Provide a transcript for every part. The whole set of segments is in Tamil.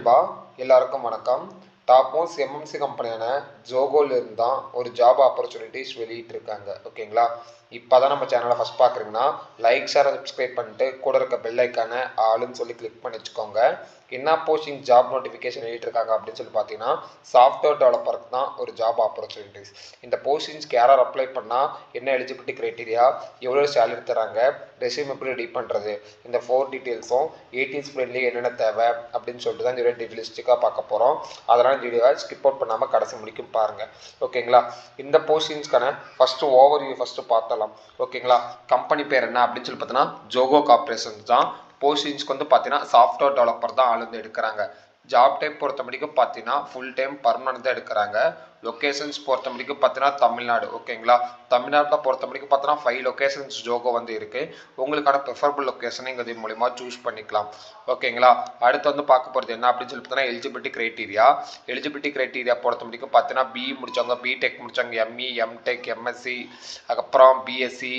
நண்பா, எல்லாருக்கும் வணக்கம். டாப் மோஸ்ட் எம்என்சி கம்பெனியான ஜோகோல இருந்து தான் ஒரு ஜாப் ஆப்பர்ச்சுனிட்டிஸ் வெளியிட்டிருக்காங்க. ஓகேங்களா? இப்போதான் நம்ம சேனலை ஃபர்ஸ்ட் பார்க்குறீங்கன்னா லைக் ஷேர் சப்ஸ்கிரைப் பண்ணிட்டு கூட இருக்க பெல் ஐக்கானை ஆளுன்னு சொல்லி கிளிக் பண்ணி வச்சுக்கோங்க. என்ன போஸ்டிங் ஜாப் நோட்டிஃபிகேஷன் வெளியிட்டிருக்காங்க அப்படின்னு சொல்லி பார்த்தீங்கன்னா சாஃப்ட்வேர் டெவலப்பருக்கு தான் ஒரு ஜாப் ஆப்பர்ச்சுனிட்டிஸ். இந்த போஸ்டிங்ஸ்க்கு யாராவது அப்ளை பண்ணால் என்ன எலிஜிபிலிட்டி க்ரைட்டீரியா, எவ்வளோ சேலரி தராங்க, ரெஸ்யூம் எப்படி ரெடி பண்ணுறது, இந்த 4 டீட்டெயில்ஸும் 18 ஃப்ரெண்ட்லி என்னென்ன தேவை அப்படின்னு சொல்லிட்டு தான் இந்த டீட்டெயிலிஸ்டிக்காக பார்க்க போகிறோம். அதனால் இந்த வீடியோவை ஸ்கிப் அவுட் பண்ணாமல் கடைசி முடிக்கும் பாருங்கள். ஓகேங்களா? இந்த போஸ்டிங்ஸ்க்கான ஃபஸ்ட்டு ஓவர்வியூ ஃபஸ்ட்டு பார்த்தலாம். ஓகேங்களா? கம்பெனி பேர் என்ன அப்படின்னு சொல்லி பார்த்தீங்கன்னா ஜோகோ கார்பரேஷன் தான். போஸ்டிங்ஸ்க்கு வந்து பார்த்தீங்கன்னா சாஃப்ட்வேர் டெவலப்பர் தான் ஆள் வந்து எடுக்கிறாங்க. ஜாப் டைப் பொறுத்த முடிக்கும் பார்த்தீங்கன்னா ஃபுல் டைம் பர்மனன்ட் தான் எடுக்கிறாங்க. லொக்கேஷன்ஸ் பொறுத்த முடிக்கும் பார்த்தீங்கன்னா தமிழ்நாடு. ஓகேங்களா? தமிழ்நாட்டில் பொறுத்த முடிக்கும் பார்த்தீங்கன்னா 5 லொக்கேஷன்ஸ் ஜோகோ வந்து இருக்குது. உங்களுக்கான ப்ரிஃபரபிள் லொக்கேஷனை இங்கே இது மூலிமா சூஸ் பண்ணிக்கலாம். ஓகேங்களா? அடுத்து வந்து பார்க்க போகிறது என்ன அப்படின்னு சொல்லி பார்த்தீங்கன்னா எலிஜிபிலிட்டி க்ரைட்டீரியா பொறுத்த முடிக்கும் பார்த்தீங்கன்னா பிஇ முடித்தவங்க, பிடெக் முடித்தவங்க, எம்இ, எம்டெக், எம்எஸ்சி, அதுக்கப்புறம் பிஎஸ்சி,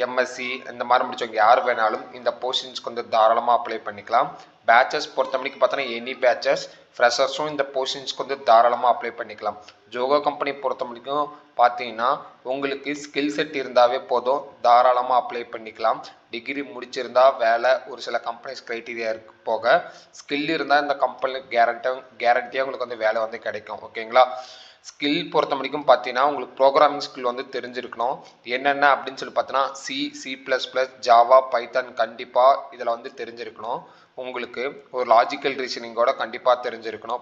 எம்எஸ்சி இந்த மாதிரி முடித்தவங்க யார் வேணாலும் இந்த போஸ்டிங்ஸ்க்கு வந்து தாராளமாக அப்ளை பண்ணிக்கலாம். பேச்சஸ் பொறுத்த முடிக்கும் பார்த்தீங்கன்னா எனி பேச்சஸ், ஃப்ரெஷர்ஸும் இந்த போஸ்டிங்ஸ்க்கு வந்து தாராளமாக அப்ளை பண்ணிக்கலாம். ஜோகோ கம்பெனி பொறுத்த முடிக்கும் பார்த்தீங்கன்னா உங்களுக்கு ஸ்கில் செட் இருந்தாவே போதும், தாராளமாக அப்ளை பண்ணிக்கலாம். டிகிரி முடிச்சிருந்தா வேலை ஒரு சில கம்பெனிஸ் க்ரைட்டீரியா இருக்கு போக ஸ்கில் இருந்தால் இந்த கம்பெனி கேரண்டியாக உங்களுக்கு வந்து வேலை வந்து கிடைக்கும். ஓகேங்களா? ஸ்கில் பொறுத்த முடிக்கும் பார்த்தீங்கன்னா உங்களுக்கு ப்ரோக்ராமிங் ஸ்கில் வந்து தெரிஞ்சிருக்கணும். என்னென்ன அப்படின்னு சொல்லி பார்த்தீங்கன்னா சி++, ஜாவா, பைத்தான் கண்டிப்பாக இதில் வந்து தெரிஞ்சிருக்கணும். உங்களுக்கு ஒரு லாஜிக்கல் ரீசனிங்கோட கண்டிப்பாக தெரிஞ்சிருக்கணும்.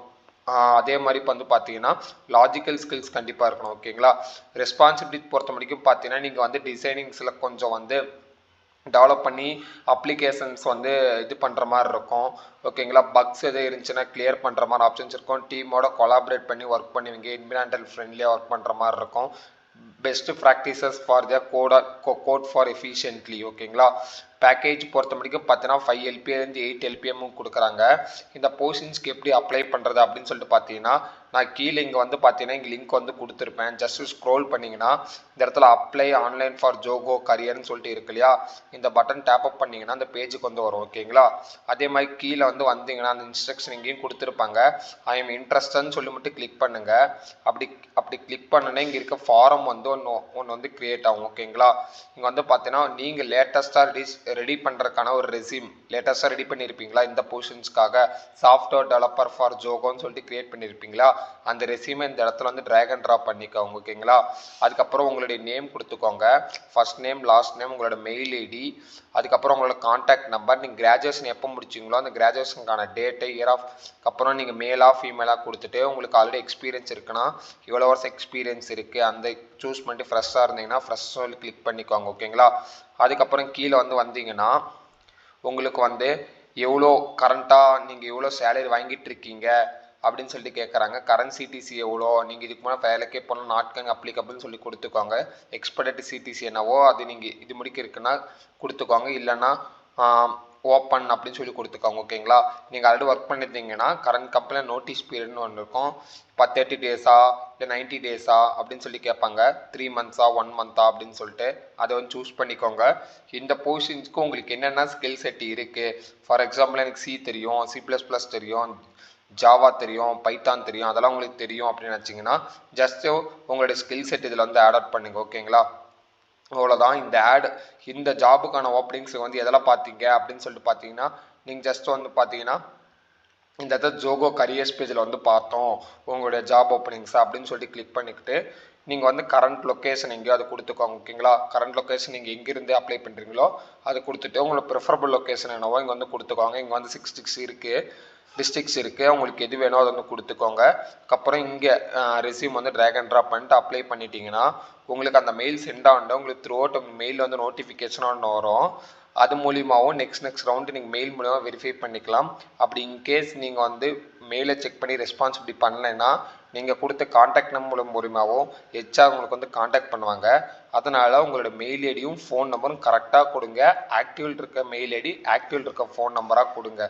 அதே மாதிரி இப்போ வந்து பார்த்தீங்கன்னா லாஜிக்கல் ஸ்கில்ஸ் கண்டிப்பாக இருக்கணும். ஓகேங்களா? ரெஸ்பான்சிபிலிட்டி பொறுத்த முடிக்கும் பார்த்தீங்கன்னா நீங்கள் வந்து டிசைனிங்ஸில் கொஞ்சம் வந்து டெவலப் பண்ணி அப்ளிகேஷன்ஸ் வந்து இது பண்ணுற மாதிரி இருக்கும். ஓகேங்களா? பக்ஸ் எது இருந்துச்சுன்னா கிளியர் பண்ணுற மாதிரி ஆப்ஷன்ஸ் இருக்கும். டீமோட கொலாபரேட் பண்ணி ஒர்க் பண்ணுவீங்க. என்விரான்மெண்டல் ஃப்ரெண்ட்லியாக ஒர்க் பண்ணுற மாதிரி இருக்கும். Best practices for the code for efficiently. ஓகேங்களா? பேக்கேஜ் பொறுத்த முடிக்கும் பார்த்தீங்கன்னா 5 LPA 8 LPMும் கொடுக்குறாங்க. இந்த போஸ்டிங்ஸ்க்கு எப்படி அப்ளை பண்ணுறது அப்படின்னு சொல்லிட்டு பார்த்தீங்கன்னா நான் கீழே இங்கே வந்து பார்த்தீங்கன்னா இங்கே லிங்க் வந்து கொடுத்துருப்பேன். ஜஸ்ட் ஸ்க்ரோல் பண்ணிங்கன்னா இந்த இடத்துல அப்ளை ஆன்லைன் ஃபார் ஜோகோ கரியர்னு சொல்லிட்டு இருக்கு இல்லையா, இந்த பட்டன் டேப் அப் பண்ணிங்கன்னா அந்த பேஜுக்கு வந்து வரும். ஓகேங்களா? அதே மாதிரி கீழே வந்து வந்தீங்கன்னா அந்த இன்ஸ்ட்ரக்ஷன் இங்கேயும் கொடுத்துருப்பாங்க. ஐ எம் இன்ட்ரெஸ்டட்னு சொல்லி மட்டும் கிளிக் பண்ணுங்கள். அப்படி கிளிக் பண்ணுன்னா இங்கே இருக்க ஃபாரம் வந்து ஒன்று வந்து கிரியேட் ஆகும். ஓகேங்களா? இங்கே வந்து பார்த்தீங்கன்னா நீங்கள் லேட்டஸ்ட்டாக ரெடி பண்ணுறதுக்கான ஒரு ரெஸ்யூம் லேட்டஸ்ட்டாக ரெடி பண்ணியிருப்பீங்களா, இந்த பொசிஷன்ஸ்க்காக சாஃப்ட்வேர் டெவலப்பர் ஃபார் ஜோகோன்னு சொல்லிட்டு கிரியேட் பண்ணியிருப்பீங்களா, அந்த ரெஸ்யூமை இந்த இடத்துல வந்து ட்ராக் அண்ட் ட்ராப் பண்ணிக்கோங்க. ஓகேங்களா? அதுக்கப்புறம் உங்களுடைய நேம் கொடுத்துக்கோங்க. ஃபர்ஸ்ட் நேம், லாஸ்ட் நேம், உங்களோட மெயில் ஐடி, அதுக்கப்புறம் உங்களோட கான்டாக்ட் நம்பர், நீங்கள் கிராஜுவேஷன் எப்போ முடிச்சிங்களோ அந்த கிராஜுவேஷனுக்கான டேட்டு, இயர் ஆஃப், அப்புறம் நீங்கள் மேலாக ஃபீமேலாக கொடுத்துட்டு உங்களுக்கு ஆல்ரெடி எக்ஸ்பீரியன்ஸ் இருக்குன்னா இவ்வளோ வருஷம் எக்ஸ்பீரியன்ஸ் இருக்குது அந்த சூஸ் பண்ணிட்டு ஃப்ரெஷ்ஷாக இருந்தீங்கன்னா ஃப்ரெஷ் சொல்லி கிளிக் பண்ணிக்கோங்க. ஓகேங்களா? அதுக்கப்புறம் கீழே வந்து வந்தீங்கன்னா உங்களுக்கு வந்து எவ்வளோ கரண்ட்டாக நீங்கள் எவ்வளோ சேலரி வாங்கிட்டு இருக்கீங்க அப்படின்னு சொல்லிட்டு கேட்குறாங்க. கரண்ட் சிடிசி எவ்வளோ, நீங்கள் இதுக்கு முன்னாடி வேலைக்கே போனால் நாட்கங்க அப்ளிகபிள்னு சொல்லி கொடுத்துக்கோங்க. எக்ஸ்பெக்டட் சிடிசி என்னவோ அது நீங்கள் இது முடிக்க இருக்குன்னா கொடுத்துக்கோங்க, இல்லைன்னா ஓப்பன் அப்படின்னு சொல்லி கொடுத்துக்கோங்க. ஓகேங்களா? நீங்கள் ஆல்ரெடி ஒர்க் பண்ணியிருந்தீங்கன்னா கரண்ட் கம்பெனியில் நோட்டீஸ் பீரியட்னு ஒன்று இருக்கும். 30 டேஸா இல்லை 90 டேஸா அப்படின்னு சொல்லி கேட்பாங்க. 3 மந்த்ஸா 1 மந்த்தா அப்படின்னு சொல்லிட்டு அதை வந்து சூஸ் பண்ணிக்கோங்க. இந்த போஸ்டிங்ஸ்க்கு உங்களுக்கு என்னென்ன ஸ்கில் செட் இருக்குது, ஃபார் எக்ஸாம்பிள் எனக்கு சி தெரியும், C++ தெரியும், ஜாவா தெரியும், பைத்தான் தெரியும், அதெல்லாம் உங்களுக்கு தெரியும் அப்படின்னு நினச்சிங்கன்னா ஜஸ்ட்டு உங்களுடைய ஸ்கில் செட் இதில் வந்து ஆட் பண்ணுங்க. ஓகேங்களா? அவ்வளோதான். இந்த ஜாபுக்கான ஓப்பனிங்ஸ் வந்து எதெல்லாம் பார்த்தீங்க அப்படின்னு சொல்லிட்டு பார்த்தீங்கன்னா நீங்கள் ஜஸ்ட் வந்து பார்த்தீங்கன்னா இந்த இடத்துல ஜோகோ கரியர்ஸ் பேஜில் வந்து பார்த்தோம் உங்களுடைய ஜாப் ஓப்பனிங்ஸ் அப்படின்னு சொல்லிட்டு கிளிக் பண்ணிக்கிட்டு நீங்கள் வந்து கரண்ட் லொக்கேஷன் எங்கேயோ அதை கொடுத்துக்கோங்க. ஓகேங்களா? கரண்ட் லொக்கேஷன் நீங்கள் எங்கேருந்து அப்ளை பண்ணுறீங்களோ அதை கொடுத்துட்டு உங்களோட ப்ரிஃபரபிள் லொக்கேஷன் என்னவோ இங்கே வந்து கொடுத்துக்கோங்க. இங்கே வந்து 6 டிஸ்ட்ரிக்ஸ் இருக்குது, உங்களுக்கு எது வேணும் அதை வந்து கொடுத்துக்கோங்க. அதுக்கப்புறம் இங்கே ரெஸ்யூம் வந்து ட்ராக் அண்ட் ட்ராப் பண்ணிட்டு அப்ளை பண்ணிட்டீங்கன்னா உங்களுக்கு அந்த மெயில் சென்ட் ஆகிட்டு உங்களுக்கு த்ரூ அவுட் மெயில் வந்து நோட்டிஃபிகேஷனாக ஒன்று வரும். அது மூலியமாகவும் நெக்ஸ்ட் ரவுண்டு நீங்கள் மெயில் மூலியமாக வெரிஃபை பண்ணிக்கலாம். அப்படி இன்கேஸ் நீங்கள் வந்து மெயிலை செக் பண்ணி ரெஸ்பான்ஸ் இப்படி பண்ணலைன்னா நீங்கள் கொடுத்த கான்டாக்ட் நம்பர் மூலியமாகவும் ஹெச்ஆர் உங்களுக்கு வந்து கான்டாக்ட் பண்ணுவாங்க. அதனால் உங்களோட மெயில் ஐடியும் ஃபோன் நம்பரும் கரெக்டாக கொடுங்க. ஆக்டிவில் இருக்க மெயில் ஐடி, ஆக்டிவில் இருக்க ஃபோன் நம்பராக கொடுங்க.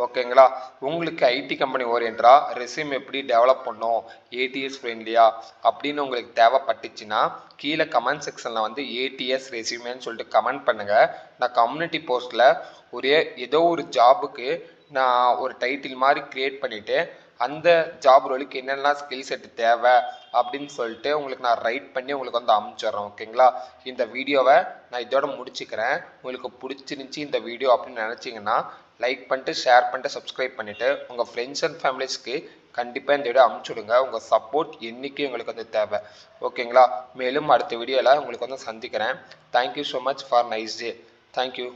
ஓகேங்களா? உங்களுக்கு ஐடி கம்பெனி ஓரியன்டாக ரெஸ்யூம் எப்படி டெவலப் பண்ணோம், ஏடிஎஸ் ஃப்ரெண்ட்லியாக அப்படின்னு உங்களுக்கு தேவைப்பட்டுச்சுன்னா கீழே கமெண்ட் செக்ஷனில் வந்து ஏடிஎஸ் ரெஸ்யூமேன்னு சொல்லிட்டு கமெண்ட் பண்ணுங்கள். நான் கம்யூனிட்டி போஸ்ட்டில் ஏதோ ஒரு ஜாபுக்கு நான் ஒரு டைட்டில் மாதிரி க்ரியேட் பண்ணிவிட்டு அந்த ஜாப் ரோலுக்கு என்னெல்லாம் ஸ்கில் செட் தேவை அப்படின்னு சொல்லிட்டு உங்களுக்கு நான் ரைட் பண்ணி உங்களுக்கு வந்து அனுப்பிச்சிட்றேன். ஓகேங்களா? இந்த வீடியோவை நான் இதோட முடிச்சுக்கிறேன். உங்களுக்கு பிடிச்சிருந்துச்சி இந்த வீடியோ அப்படின்னு நினச்சிங்கன்னா லைக் பண்ணிட்டு, ஷேர் பண்ணிட்டு, சப்ஸ்கிரைப் பண்ணிவிட்டு உங்கள் ஃப்ரெண்ட்ஸ் அண்ட் ஃபேமிலிஸ்க்கு கண்டிப்பாக இந்த வீடியோ அனுப்பிச்சுடுங்க. உங்கள் சப்போர்ட் என்றைக்கும் எங்களுக்கு வந்து தேவை. ஓகேங்களா? மேலும் அடுத்த வீடியோவில் உங்களுக்கு வந்து சந்திக்கிறேன். Thank you so much for nice day. Thank you.